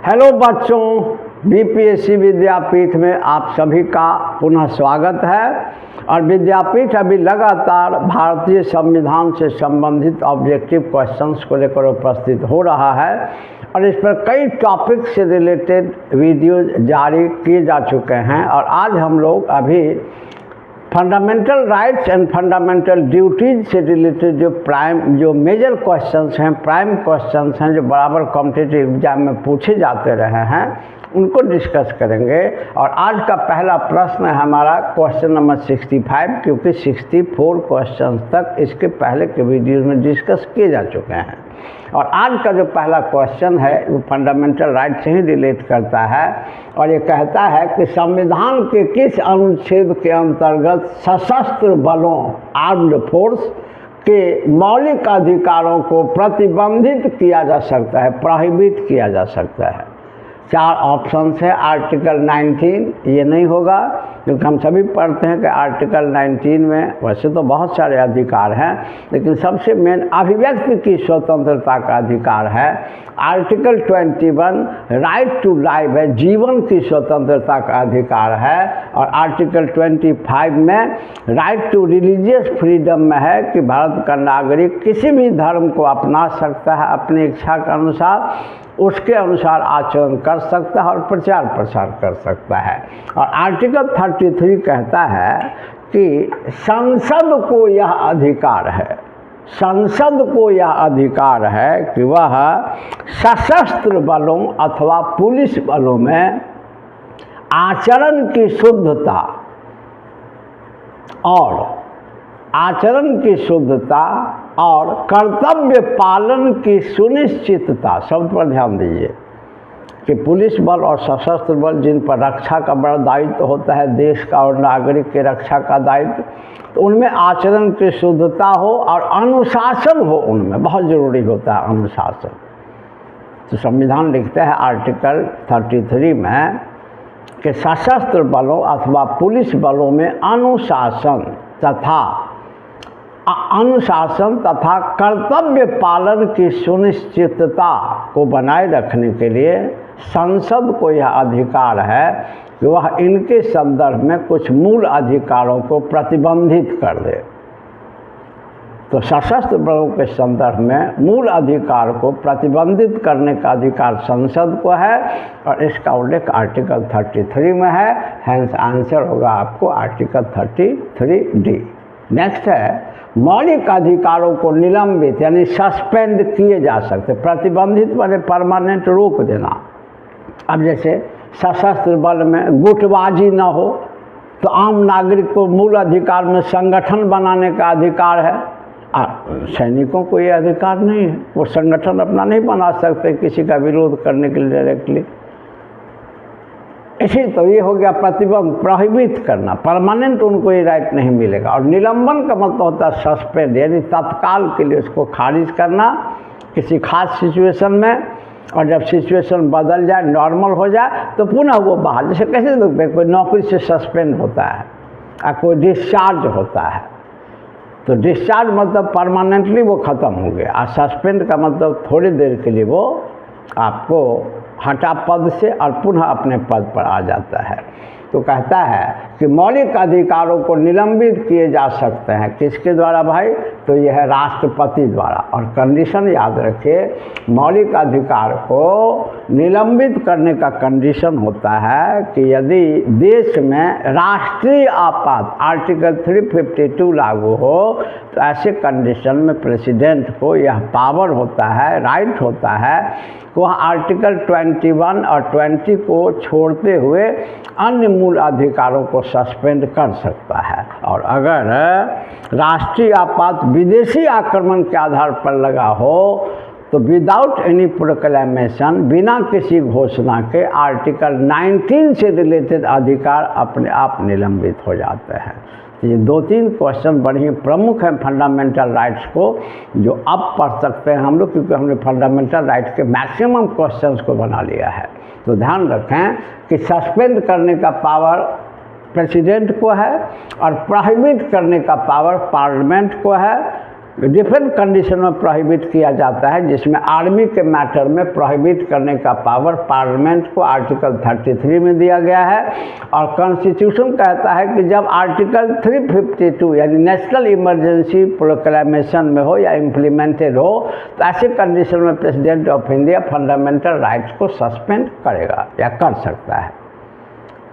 Hello बच्चों, BPSC विद्यापीठ में आप सभी का पुनः स्वागत है। और विद्यापीठ अभी लगातार भारतीय संविधान से संबंधित ऑब्जेक्टिव क्वेश्चंस को लेकर उपस्थित हो रहा है और इस पर कई टॉपिक से रिलेटेड वीडियोज जारी किए जा चुके हैं। और आज हम लोग अभी fundamental rights and fundamental duties से रिलेटेड जो मेजर क्वेश्चंस हैं, प्राइम क्वेश्चंस हैं, जो बराबर कॉम्पिटिटिव एग्जाम में पूछे जाते रहे हैं, उनको डिस्कस करेंगे। और आज का पहला प्रश्न है हमारा क्वेश्चन नंबर 65, क्योंकि 64 क्वेश्चंस तक इसके पहले के वीडियो में डिस्कस किए जा चुके हैं। और आज का जो पहला क्वेश्चन है वो फंडामेंटल राइट से ही रिलेट करता है और ये कहता है कि संविधान के किस अनुच्छेद के अंतर्गत सशस्त्र बलों आर्म्ड फोर्स के मौलिक अधिकारों को प्रतिबंधित किया जा सकता है, प्रोहिबिट किया जा सकता है। चार ऑप्शंस है। आर्टिकल 19 ये नहीं होगा, क्योंकि हम सभी पढ़ते हैं कि आर्टिकल 19 में वैसे तो बहुत सारे अधिकार हैं, लेकिन सबसे मेन अभिव्यक्ति की स्वतंत्रता का अधिकार है। आर्टिकल 21 राइट टू लाइफ है, जीवन की स्वतंत्रता का अधिकार है। और आर्टिकल 25 में राइट टू रिलीजियस फ्रीडम में है कि भारत का नागरिक किसी भी धर्म को अपना सकता है, अपनी इच्छा के अनुसार उसके अनुसार आचरण कर सकता है और प्रचार प्रसार कर सकता है। और आर्टिकल 33 कहता है कि संसद को यह अधिकार है, संसद को यह अधिकार है कि वह सशस्त्र बलों अथवा पुलिस बलों में आचरण की शुद्धता और कर्तव्य पालन की सुनिश्चितता, सब पर ध्यान दीजिए कि पुलिस बल और सशस्त्र बल जिन पर रक्षा का बड़ा दायित्व होता है, देश का और नागरिक के रक्षा का दायित्व, तो उनमें आचरण की शुद्धता हो और अनुशासन हो, उनमें बहुत ज़रूरी होता है अनुशासन। तो संविधान लिखते हैं आर्टिकल 33 में कि सशस्त्र बलों अथवा पुलिस बलों में अनुशासन तथा कर्तव्य पालन की सुनिश्चितता को बनाए रखने के लिए संसद को यह अधिकार है कि वह इनके संदर्भ में कुछ मूल अधिकारों को प्रतिबंधित कर दे। तो सशस्त्र बलों के संदर्भ में मूल अधिकार को प्रतिबंधित करने का अधिकार संसद को है और इसका उल्लेख आर्टिकल 33 में है। हैंस आंसर होगा आपको आर्टिकल 33D। नेक्स्ट है मौलिक अधिकारों को निलंबित यानी सस्पेंड किए जा सकते। प्रतिबंधित माने परमानेंट रोक देना। अब जैसे सशस्त्र बल में गुटबाजी न हो, तो आम नागरिक को मूल अधिकार में संगठन बनाने का अधिकार है। सैनिकों को ये अधिकार नहीं है, वो संगठन अपना नहीं बना सकते किसी का विरोध करने के लिए डायरेक्टली। इसी तो ये हो गया प्रतिबंध, प्रोहिबिट करना, परमानेंट उनको ये राइट नहीं मिलेगा। और निलंबन का मतलब होता है सस्पेंड, यानी तत्काल के लिए उसको खारिज करना किसी खास सिचुएशन में, और जब सिचुएशन बदल जाए, नॉर्मल हो जाए, तो पुनः वो बहाल। जैसे कैसे देखते हैं कोई नौकरी से सस्पेंड होता है और कोई डिस्चार्ज होता है, तो डिस्चार्ज मतलब परमानेंटली वो ख़त्म हो गया, और सस्पेंड का मतलब थोड़ी देर के लिए वो आपको हटा पद से और पुनः अपने पद पर आ जाता है। तो कहता है कि मौलिक अधिकारों को निलंबित किए जा सकते हैं। किसके द्वारा भाई? तो यह है राष्ट्रपति द्वारा। और कंडीशन याद रखिए, मौलिक अधिकार को निलंबित करने का कंडीशन होता है कि यदि देश में राष्ट्रीय आपात आर्टिकल 352 लागू हो, तो ऐसे कंडीशन में प्रेसिडेंट को यह पावर होता है, राइट होता है, वह आर्टिकल 21 और 20 को छोड़ते हुए अन्य मूल अधिकारों को सस्पेंड कर सकता है। और अगर राष्ट्रीय आपात विदेशी आक्रमण के आधार पर लगा हो, तो विदाउट एनी प्रोक्लेमेशन, बिना किसी घोषणा के, आर्टिकल 19 से रिलेटेड अधिकार अपने आप निलंबित हो जाते हैं। ये 2-3 क्वेश्चन बड़े ही प्रमुख हैं फंडामेंटल राइट्स को, जो अब पढ़ सकते हैं हम लोग, क्योंकि हमने फंडामेंटल राइट्स के मैक्सिमम क्वेश्चंस को बना लिया है। तो ध्यान रखें कि सस्पेंड करने का पावर प्रेसिडेंट को है और प्रोहिबिट करने का पावर पार्लियामेंट को है। डिफरेंट कंडीशन में प्रोहिबिट किया जाता है, जिसमें आर्मी के मैटर में प्रोहिबिट करने का पावर पार्लियामेंट को आर्टिकल 33 में दिया गया है। और कॉन्स्टिट्यूशन कहता है कि जब आर्टिकल 352 यानी नेशनल इमरजेंसी प्रोक्लेमेशन में हो या इम्प्लीमेंटेड हो, तो ऐसे कंडीशन में president of India fundamental rights को सस्पेंड करेगा या कर सकता है।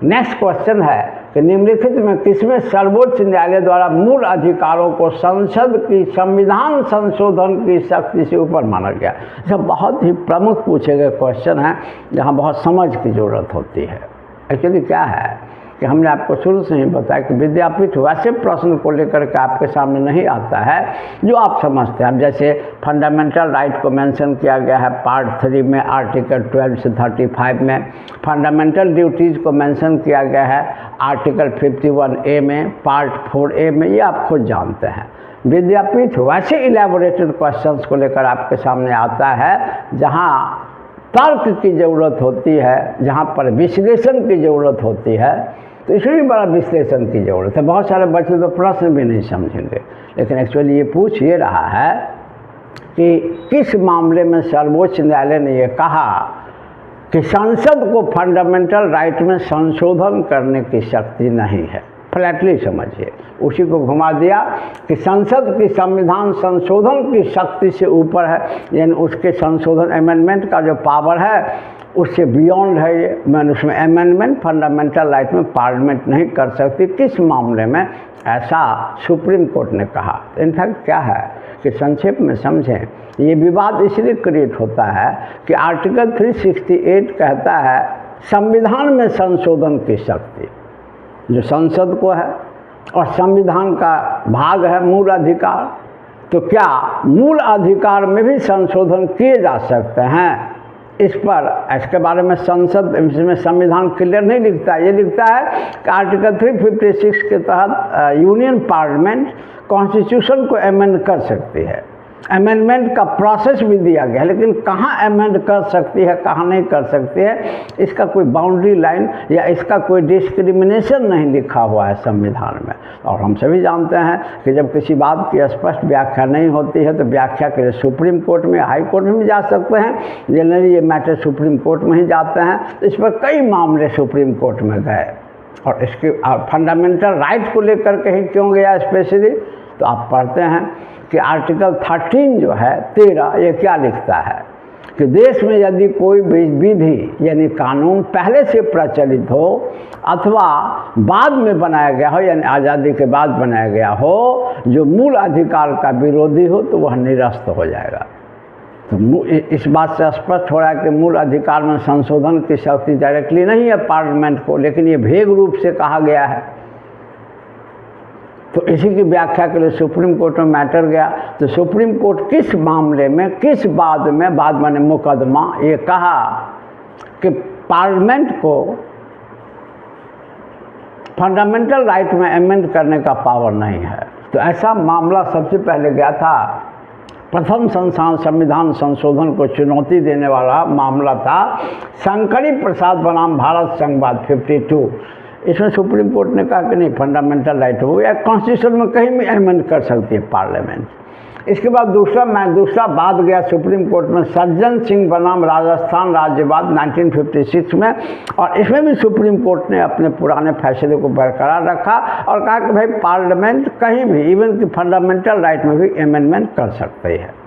नेक्स्ट क्वेश्चन है कि निम्नलिखित में किसमें सर्वोच्च न्यायालय द्वारा मूल अधिकारों को संसद की संविधान संशोधन की शक्ति से ऊपर माना गया। यह बहुत ही प्रमुख पूछे गए क्वेश्चन है, जहां बहुत समझ की ज़रूरत होती है। एक्चुअली क्या है कि हमने आपको शुरू से ही बताया कि विद्यापीठ वैसे प्रश्न को लेकर के आपके सामने नहीं आता है जो आप समझते हैं। जैसे फंडामेंटल राइट को मेंशन किया गया है पार्ट 3 में आर्टिकल 12 से 35 में, फंडामेंटल ड्यूटीज़ को मेंशन किया गया है आर्टिकल 51A में, पार्ट 4A में, ये आप खुद जानते हैं। विद्यापीठ वैसे इलेबोरेटेड क्वेश्चंस को लेकर आपके सामने आता है जहाँ तर्क की ज़रूरत होती है, जहाँ पर विश्लेषण की ज़रूरत होती है, तो इसमें बड़ा विश्लेषण की ज़रूरत है। बहुत सारे बच्चे तो प्रश्न भी नहीं समझेंगे, लेकिन एक्चुअली ये पूछ ये रहा है कि किस मामले में सर्वोच्च न्यायालय ने ये कहा कि संसद को फंडामेंटल राइट में संशोधन करने की शक्ति नहीं है। फ्लैटली समझिए, उसी को घुमा दिया कि संसद की संविधान संशोधन की शक्ति से ऊपर है, यानी उसके संशोधन अमेंडमेंट का जो पावर है उससे बियॉन्ड है ये। मैंने उसमें अमेंडमेंट फंडामेंटल राइट में पार्लियामेंट नहीं कर सकती। किस मामले में ऐसा सुप्रीम कोर्ट ने कहा। इनफैक्ट क्या है कि संक्षेप में समझें, ये विवाद इसलिए क्रिएट होता है कि आर्टिकल 368 कहता है संविधान में संशोधन की शक्ति जो संसद को है, और संविधान का भाग है मूल अधिकार। तो क्या मूल अधिकार में भी संशोधन किए जा सकते हैं? इस पर इसके बारे में संसद इसमें संविधान क्लियर नहीं लिखता है। ये लिखता है कि आर्टिकल 356 के तहत यूनियन पार्लियामेंट कॉन्स्टिट्यूशन को अमेंड कर सकती है। अमेंडमेंट का प्रोसेस भी दिया गया है, लेकिन कहाँ अमेंड कर सकती है, कहाँ नहीं कर सकती है, इसका कोई बाउंड्री लाइन या इसका कोई डिस्क्रिमिनेशन नहीं लिखा हुआ है संविधान में। और हम सभी जानते हैं कि जब किसी बात की स्पष्ट व्याख्या नहीं होती है तो व्याख्या के लिए सुप्रीम कोर्ट में, हाई कोर्ट में भी जा सकते हैं। जनरली ये मैटर सुप्रीम कोर्ट में ही जाते हैं। तो इस पर कई मामले सुप्रीम कोर्ट में गए, और इसके फंडामेंटल राइट को लेकर के ही क्यों गया स्पेशली, तो आप पढ़ते हैं कि आर्टिकल 13 जो है 13, ये क्या लिखता है कि देश में यदि कोई विधि यानी कानून पहले से प्रचलित हो अथवा बाद में बनाया गया हो, यानी आज़ादी के बाद बनाया गया हो, जो मूल अधिकार का विरोधी हो, तो वह निरस्त हो जाएगा। तो इस बात से स्पष्ट हो रहा है कि मूल अधिकार में संशोधन की शक्ति डायरेक्टली नहीं है पार्लियामेंट को, लेकिन ये भेग रूप से कहा गया है। तो इसी की व्याख्या के लिए सुप्रीम कोर्ट में मैटर गया। तो सुप्रीम कोर्ट किस मामले में, किस बाद में, बाद माने मुकदमा, ये कहा कि पार्लियामेंट को फंडामेंटल राइट में अमेंड करने का पावर नहीं है। तो ऐसा मामला सबसे पहले गया था, प्रथम संविधान संशोधन को चुनौती देने वाला मामला था शंकरी प्रसाद बनाम भारत संघवाद 52। इसमें सुप्रीम कोर्ट ने कहा कि नहीं, फंडामेंटल राइट हो या कॉन्स्टिट्यूशन में कहीं भी अमेंड कर सकती है पार्लियामेंट। इसके बाद दूसरा बात गया सुप्रीम कोर्ट में सज्जन सिंह बनाम राजस्थान राज्यवाद 1956 में, और इसमें भी सुप्रीम कोर्ट ने अपने पुराने फैसले को बरकरार रखा और कहा कि भाई पार्लियामेंट कहीं भी, इवन कि फंडामेंटल राइट में भी अमेंडमेंट कर सकती है।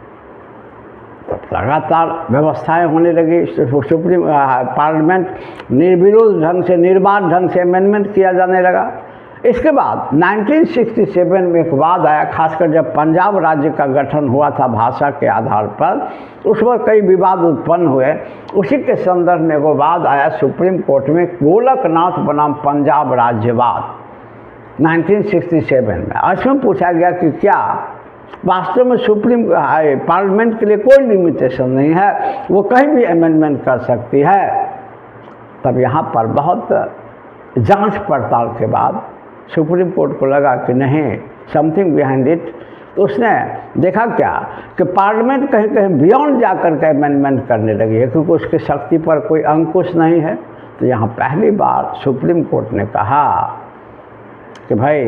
तो लगातार व्यवस्थाएं होने लगी, सुप्रीम पार्लियामेंट निर्विरोध ढंग से, निर्बाध ढंग से अमेंडमेंट किया जाने लगा। इसके बाद 1967 में एक वाद आया, खासकर जब पंजाब राज्य का गठन हुआ था भाषा के आधार पर, उस पर कई विवाद उत्पन्न हुए। उसी के संदर्भ में एक वाद आया सुप्रीम कोर्ट में, गोलकनाथ बनाम पंजाब राज्यवाद 1967 में। इसमें पूछा गया कि क्या वास्तव में सुप्रीम पार्लियामेंट के लिए कोई लिमिटेशन नहीं है, वो कहीं भी अमेंडमेंट कर सकती है। तब यहाँ पर बहुत जांच पड़ताल के बाद सुप्रीम कोर्ट को लगा कि नहीं, समथिंग बिहाइंड इट। तो उसने देखा क्या कि पार्लियामेंट कहीं कहीं बियॉन्ड जाकर के अमेंडमेंट करने लगी है, क्योंकि उसकी शक्ति पर कोई अंकुश नहीं है। तो यहाँ पहली बार सुप्रीम कोर्ट ने कहा कि भाई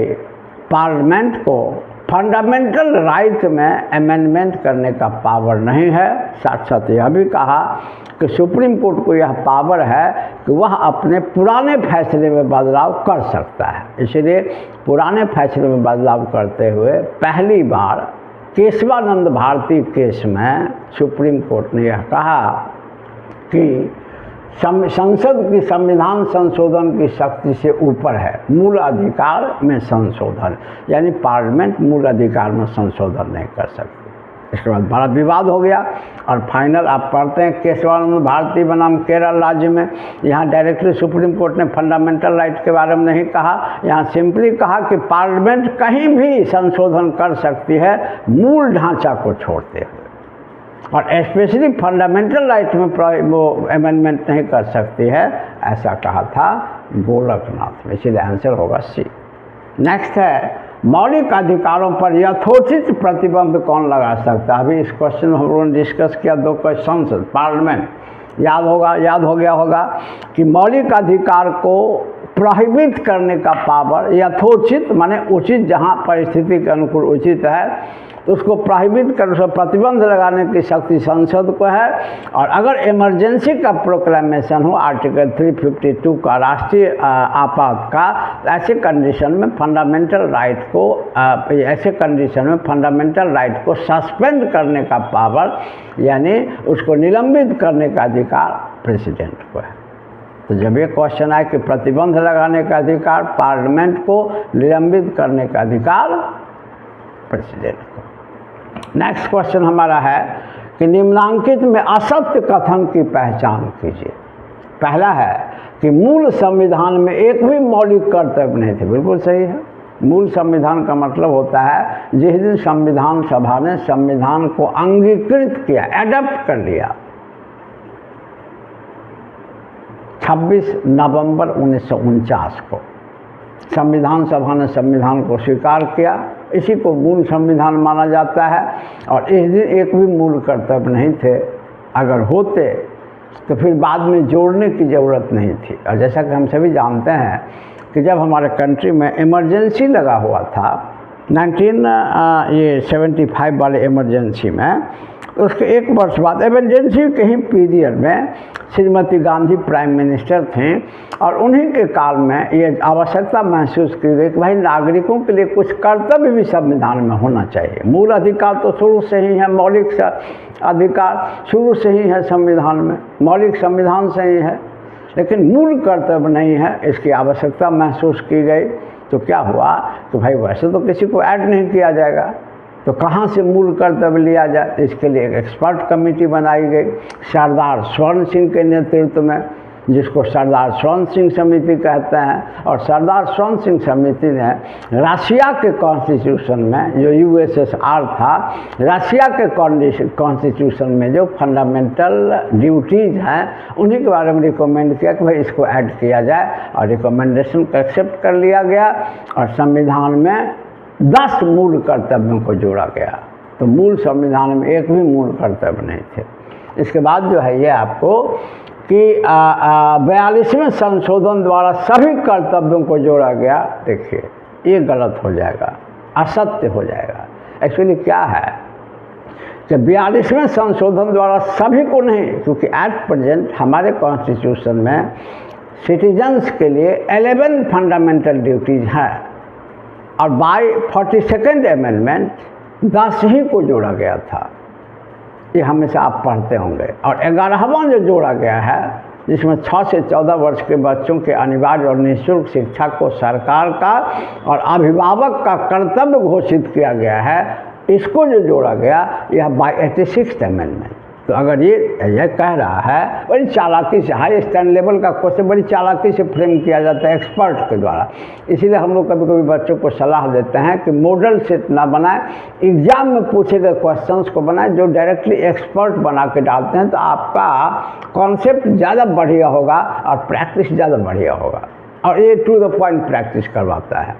पार्लियामेंट को फंडामेंटल राइट में अमेंडमेंट करने का पावर नहीं है। साथ साथ यह भी कहा कि सुप्रीम कोर्ट को यह पावर है कि वह अपने पुराने फैसले में बदलाव कर सकता है। इसलिए पुराने फैसले में बदलाव करते हुए पहली बार केशवानंद भारती केस में सुप्रीम कोर्ट ने यह कहा कि संसद की संविधान संशोधन की शक्ति से ऊपर है मूल अधिकार में संशोधन, यानी पार्लियामेंट मूल अधिकार में संशोधन नहीं कर सकती। इसके बाद बड़ा विवाद हो गया और फाइनल आप पढ़ते हैं केशवानंद भारती बनाम केरल राज्य में। यहाँ डायरेक्टली सुप्रीम कोर्ट ने फंडामेंटल राइट के बारे में नहीं कहा, यहाँ सिंपली कहा कि पार्लियामेंट कहीं भी संशोधन कर सकती है मूल ढांचा को छोड़ते हुए, और स्पेशली फंडामेंटल राइट में वो अमेंडमेंट नहीं कर सकती है, ऐसा कहा था गोरखनाथ में। इसीलिए आंसर होगा सी। नेक्स्ट है मौलिक अधिकारों पर यथोचित प्रतिबंध कौन लगा सकता है। अभी इस क्वेश्चन में हम लोगों ने डिस्कस किया, दो क्वेश्चन पार्लियामेंट याद हो गया होगा कि मौलिक अधिकार को प्रोहिबिट करने का पावर यथोचित माने उचित, जहाँ परिस्थिति के अनुकूल उचित है तो उसको प्रोहिबिट कर, उसको प्रतिबंध लगाने की शक्ति संसद को है। और अगर इमरजेंसी का प्रोक्लेमेशन हो आर्टिकल 352 का राष्ट्रीय आपात का, ऐसे कंडीशन में फंडामेंटल राइट को सस्पेंड करने का पावर यानी उसको निलंबित करने का अधिकार प्रेसिडेंट को है। तो जब ये क्वेश्चन आए कि प्रतिबंध लगाने का अधिकार पार्लियामेंट को, निलंबित करने का अधिकार प्रेसिडेंट को। नेक्स्ट क्वेश्चन हमारा है कि निम्नांकित में असत्य कथन की पहचान कीजिए। पहला है कि मूल संविधान में एक भी मौलिक कर्तव्य नहीं थे। बिल्कुल सही है। मूल संविधान का मतलब होता है जिस दिन संविधान सभा ने संविधान को अंगीकृत किया, एडप्ट कर लिया, 26 नवंबर 1949 को संविधान सभा ने संविधान को स्वीकार किया, इसी को मूल संविधान माना जाता है। और इस दिन एक भी मूल कर्तव्य नहीं थे। अगर होते तो फिर बाद में जोड़ने की ज़रूरत नहीं थी। और जैसा कि हम सभी जानते हैं कि जब हमारे कंट्री में इमरजेंसी लगा हुआ था 1975 वाले इमरजेंसी में, उसके एक वर्ष बाद इमरजेंसी के ही पीरियड में श्रीमती गांधी प्राइम मिनिस्टर थे और उन्हीं के काल में ये आवश्यकता महसूस की गई कि भाई नागरिकों के लिए कुछ कर्तव्य भी संविधान में होना चाहिए। मूल अधिकार तो शुरू से ही है, मौलिक अधिकार शुरू से ही है संविधान में, मौलिक संविधान से ही है, लेकिन मूल कर्तव्य नहीं है, इसकी आवश्यकता महसूस की गई। तो क्या हुआ कि भाई वैसे तो किसी को ऐड नहीं किया जाएगा, तो कहाँ से मूल कर्तव्य लिया जाए। इसके लिए एक एक्सपर्ट कमेटी बनाई गई सरदार स्वर्ण सिंह के नेतृत्व में, जिसको सरदार स्वर्ण सिंह समिति कहते हैं। और सरदार स्वर्ण सिंह समिति ने रशिया के कॉन्स्टिट्यूशन में, जो USSR था, रशिया के कॉन्स्टिट्यूशन में जो फंडामेंटल ड्यूटीज़ हैं उन्हीं के बारे में रिकमेंड किया कि भाई इसको ऐड किया जाए, और रिकमेंडेशन को एक्सेप्ट कर लिया गया और संविधान में 10 मूल कर्तव्यों को जोड़ा गया। तो मूल संविधान में एक भी मूल कर्तव्य नहीं थे। इसके बाद जो है ये आपको कि 42वें संशोधन द्वारा सभी कर्तव्यों को जोड़ा गया। देखिए ये गलत हो जाएगा, असत्य हो जाएगा। एक्चुअली क्या है कि 42वें संशोधन द्वारा सभी को नहीं, क्योंकि एट प्रेजेंट हमारे कॉन्स्टिट्यूशन में सिटीजन्स के लिए 11 फंडामेंटल ड्यूटीज़ हैं और बाय 42nd अमेंडमेंट 10 ही को जोड़ा गया था। ये हमेशा आप पढ़ते होंगे। और 11वां जो जोड़ा गया है, जिसमें 6 से 14 वर्ष के बच्चों के अनिवार्य और निःशुल्क शिक्षा को सरकार का और अभिभावक का कर्तव्य घोषित किया गया है, इसको जो जोड़ा गया यह बाय 86th अमेंडमेंट। तो अगर ये कह रहा है, बड़ी चालाकी से, हाई स्टैंड लेवल का क्वेश्चन बड़ी चालाकी से फ्रेम किया जाता है एक्सपर्ट के द्वारा। इसीलिए हम लोग कभी कभी बच्चों को सलाह देते हैं कि मॉडल सेट ना बनाएं, एग्जाम में पूछे गए क्वेश्चंस को बनाएं जो डायरेक्टली एक्सपर्ट बना के डालते हैं, तो आपका कॉन्सेप्ट ज़्यादा बढ़िया होगा और प्रैक्टिस ज़्यादा बढ़िया होगा। और ये टू द पॉइंट प्रैक्टिस करवाता है।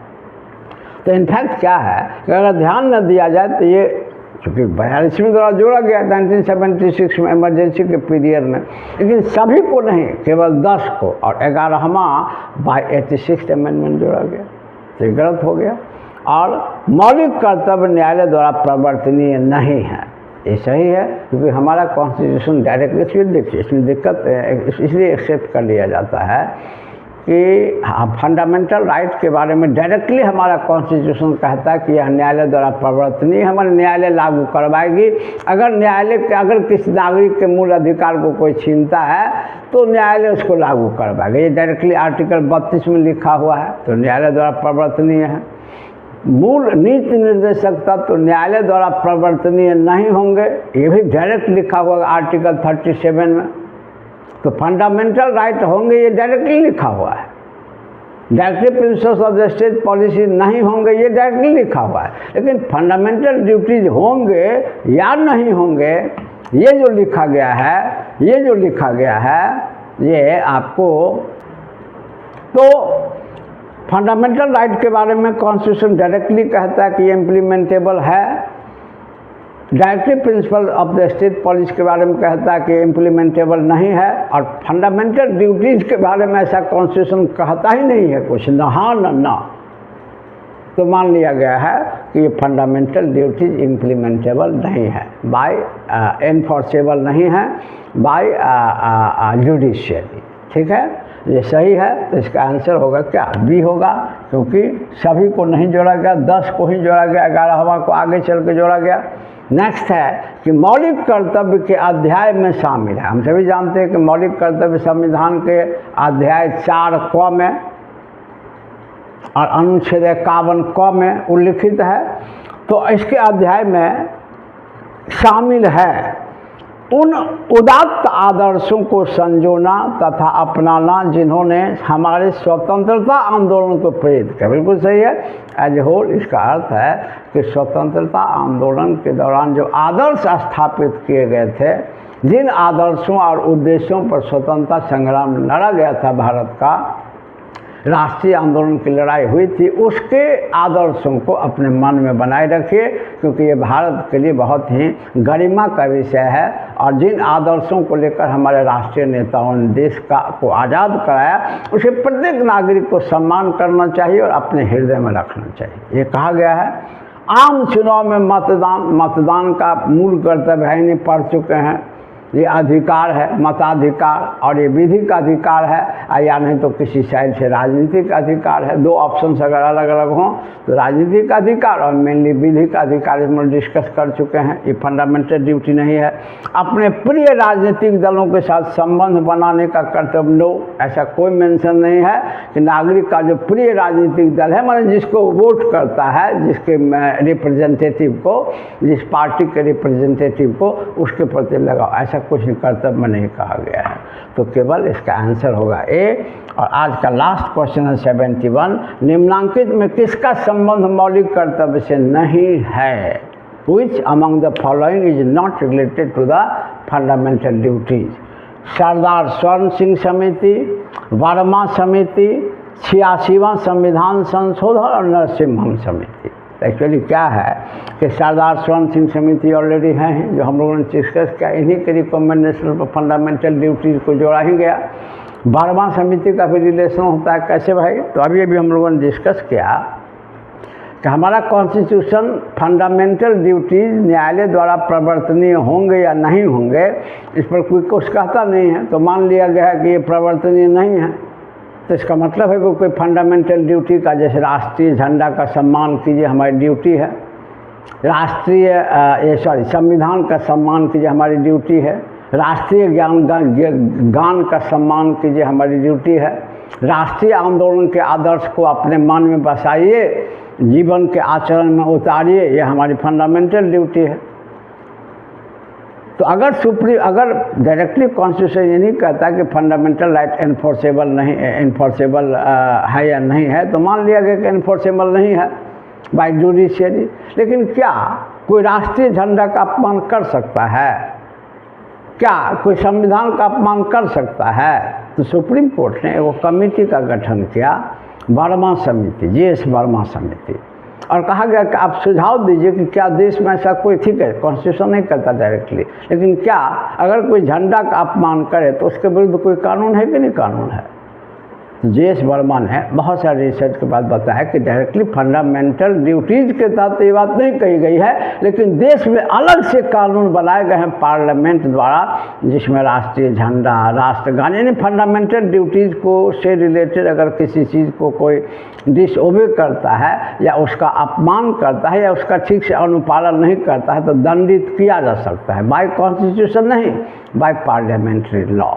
तो इनफैक्ट क्या है कि अगर ध्यान न दिया जाए तो ये, क्योंकि 42वें द्वारा जोड़ा गया 1976 में इमरजेंसी के पीरियड में, लेकिन सभी को नहीं, केवल 10 को, और 11वां बाय 86th अमेंडमेंट जोड़ा गया। तो ये गलत हो गया। और मौलिक कर्तव्य न्यायालय द्वारा प्रवर्तनीय नहीं है। ये सही है, क्योंकि हमारा कॉन्स्टिट्यूशन डायरेक्टली, इसमें देखिए इसमें दिक्कत है, इसलिए एक्सेप्ट कर लिया जाता है कि फंडामेंटल राइट के बारे में डायरेक्टली हमारा कॉन्स्टिट्यूशन कहता है कि यह न्यायालय द्वारा प्रवर्तनीय, हमारे न्यायालय लागू करवाएगी। अगर किसी नागरिक के मूल अधिकार को कोई छीनता है तो न्यायालय उसको लागू करवाएगा। ये डायरेक्टली आर्टिकल 32 में लिखा हुआ है, तो न्यायालय द्वारा प्रवर्तनीय है। मूल नीति निर्देशक तत्व तो न्यायालय द्वारा प्रवर्तनीय नहीं होंगे, ये भी डायरेक्ट लिखा हुआ है आर्टिकल 37 में। तो फंडामेंटल राइट होंगे, ये डायरेक्टली लिखा हुआ है। Directive principles of the state policy नहीं होंगे, ये डायरेक्टली लिखा हुआ है। लेकिन फंडामेंटल ड्यूटीज होंगे या नहीं होंगे, ये जो लिखा गया है, ये आपको तो फंडामेंटल राइट के बारे में कॉन्स्टिट्यूशन डायरेक्टली कहता है कि ये इम्प्लीमेंटेबल है। Directive principle of the state policy के बारे में कहता है कि इम्प्लीमेंटेबल नहीं है। और फंडामेंटल ड्यूटीज़ के बारे में ऐसा कॉन्स्टिट्यूशन कहता ही नहीं है कुछ, न हाँ न ना। तो मान लिया गया है कि ये फंडामेंटल ड्यूटीज इम्प्लीमेंटेबल नहीं है, बाय एनफोर्सेबल नहीं है बाय जुडिशियरी। ठीक है, ये सही है। तो इसका आंसर होगा क्या? बी होगा, क्योंकि सभी को नहीं जोड़ा गया, 10 को ही जोड़ा गया, 11वां को आगे चल के जोड़ा गया। नेक्स्ट है कि मौलिक कर्तव्य के अध्याय में शामिल है। हम सभी जानते हैं कि मौलिक कर्तव्य संविधान के अध्याय 4 क में और अनुच्छेद 51 क में उल्लिखित है। तो इसके अध्याय में शामिल है उन उदात्त आदर्शों को संजोना तथा अपनाना जिन्होंने हमारे स्वतंत्रता आंदोलन को प्रेरित किया। बिल्कुल सही है। एज ए होल इसका अर्थ है कि स्वतंत्रता आंदोलन के दौरान जो आदर्श स्थापित किए गए थे, जिन आदर्शों और उद्देश्यों पर स्वतंत्रता संग्राम लड़ा गया था, भारत का राष्ट्रीय आंदोलन की लड़ाई हुई थी, उसके आदर्शों को अपने मन में बनाए रखिए, क्योंकि ये भारत के लिए बहुत ही गरिमा का विषय है। और जिन आदर्शों को लेकर हमारे राष्ट्रीय नेताओं ने देश को आज़ाद कराया, उसे प्रत्येक नागरिक को सम्मान करना चाहिए और अपने हृदय में रखना चाहिए। ये कहा गया है। आम चुनाव में मतदान का मूल कर्तव्य है, इन्हें पढ़ चुके हैं। ये अधिकार है, मताधिकार, और ये विधिक अधिकार है, या नहीं तो किसी साइड से राजनीतिक अधिकार है। 2 ऑप्शंस अगर अलग अलग हों तो राजनीतिक अधिकार और मेनली विधिक अधिकार इसमें डिस्कस कर चुके हैं। ये फंडामेंटल ड्यूटी नहीं है। अपने प्रिय राजनीतिक दलों के साथ संबंध बनाने का कर्तव्य लो, ऐसा कोई मेंशन नहीं है कि नागरिक का जो प्रिय राजनीतिक दल है, माने जिसको वोट करता है, जिसके रिप्रेजेंटेटिव को, जिस पार्टी के रिप्रेजेंटेटिव को, उसके प्रति लगाओ, ऐसा कुछ कर्तव्य में नहीं कहा गया है। तो केवल इसका आंसर होगा ए। और आज का लास्ट क्वेश्चन है 71। निम्नांकित में किसका संबंध मौलिक कर्तव्य से नहीं है? Which among the following is not related to the fundamental duties? सरदार स्वर्ण सिंह समिति, वर्मा समिति, 86वां संविधान संशोधन और नरसिम्हम समिति। एक्चुअली क्या है कि सरदार स्वर्ण सिंह समिति ऑलरेडी हैं, जो हम लोगों ने डिस्कस किया, इन्हीं के रिकमेंडेशन पर फंडामेंटल ड्यूटीज़ को जोड़ा ही गया। वर्मा समिति का भी रिलेशन होता है, कैसे भाई? तो अभी हम लोगों ने डिस्कस किया कि हमारा कॉन्स्टिट्यूशन फंडामेंटल ड्यूटीज़ न्यायालय द्वारा प्रवर्तनीय होंगे या नहीं होंगे, इस पर कोई कुछ कहता नहीं है। तो मान लिया गया है कि ये प्रवर्तनीय नहीं है। तो इसका मतलब है कि कोई फंडामेंटल ड्यूटी का, जैसे राष्ट्रीय झंडा का सम्मान कीजिए, हमारी ड्यूटी है। संविधान का सम्मान कीजिए, हमारी ड्यूटी है। राष्ट्रीय गान का सम्मान कीजिए, हमारी ड्यूटी है। राष्ट्रीय आंदोलन के आदर्श को अपने मन में बसाइए, जीवन के आचरण में उतारिए, ये हमारी फंडामेंटल ड्यूटी है। तो अगर डायरेक्टली कॉन्स्टिट्यूशन ये नहीं कहता कि फंडामेंटल राइट इन्फोर्सेबल है या नहीं है, तो मान लिया गया कि इन्फोर्सेबल नहीं है बाय जुडिशियरी। लेकिन क्या कोई राष्ट्रीय झंडा का अपमान कर सकता है? क्या कोई संविधान का अपमान कर सकता है? तो सुप्रीम कोर्ट ने एक कमेटी का गठन किया, वर्मा समिति, JS वर्मा समिति, और कहा गया कि आप सुझाव दीजिए कि क्या देश में ऐसा कोई, ठीक है कॉन्स्टिट्यूशन नहीं करता डायरेक्टली, लेकिन क्या अगर कोई झंडा का अपमान करे तो उसके विरुद्ध कोई कानून है कि नहीं कानून है? तो जे.एस. वर्मा ने बहुत सारे रिसर्च के बाद बताया कि डायरेक्टली फंडामेंटल ड्यूटीज़ के तहत ये बात नहीं कही गई है, लेकिन देश में अलग से कानून बनाए गए हैं पार्लियामेंट द्वारा, जिसमें राष्ट्रीय झंडा, राष्ट्रगान, यानी फंडामेंटल ड्यूटीज़ को से रिलेटेड अगर किसी चीज़ को कोई डिसओबे करता है या उसका अपमान करता है या उसका ठीक से अनुपालन नहीं करता है तो दंडित किया जा सकता है, बाय कॉन्स्टिट्यूशन नहीं, बाय पार्लियामेंट्री लॉ।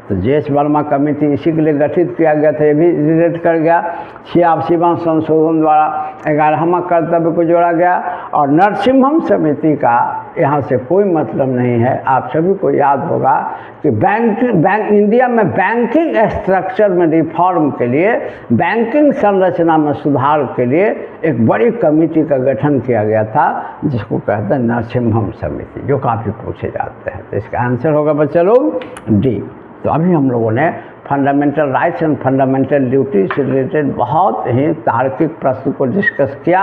तो जे.एस. वर्मा कमेटी इसी के लिए गठित किया गया था, ये भी रिलेट कर गया। 86वां संशोधन द्वारा 11वां कर्तव्य को जोड़ा गया। और नरसिम्हम समिति का यहाँ से कोई मतलब नहीं है। आप सभी को याद होगा कि इंडिया में बैंकिंग स्ट्रक्चर में रिफॉर्म के लिए, बैंकिंग संरचना में सुधार के लिए एक बड़ी कमेटी का गठन किया गया था, जिसको कहते हैं नरसिम्हम समिति, जो काफ़ी पूछे जाते हैं। तो इसका आंसर होगा बच्चा लोग डी। तो अभी हम लोगों ने fundamental rights and fundamental duty से रिलेटेड बहुत ही तार्किक प्रश्न को डिस्कस किया।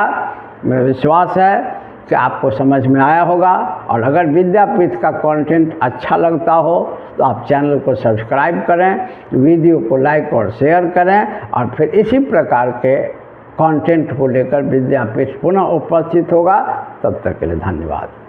मेरा विश्वास है कि आपको समझ में आया होगा। और अगर विद्यापीठ का कंटेंट अच्छा लगता हो तो आप चैनल को सब्सक्राइब करें, वीडियो को लाइक और शेयर करें, और फिर इसी प्रकार के कंटेंट को लेकर विद्यापीठ पुनः उपस्थित होगा। तब तक के लिए धन्यवाद।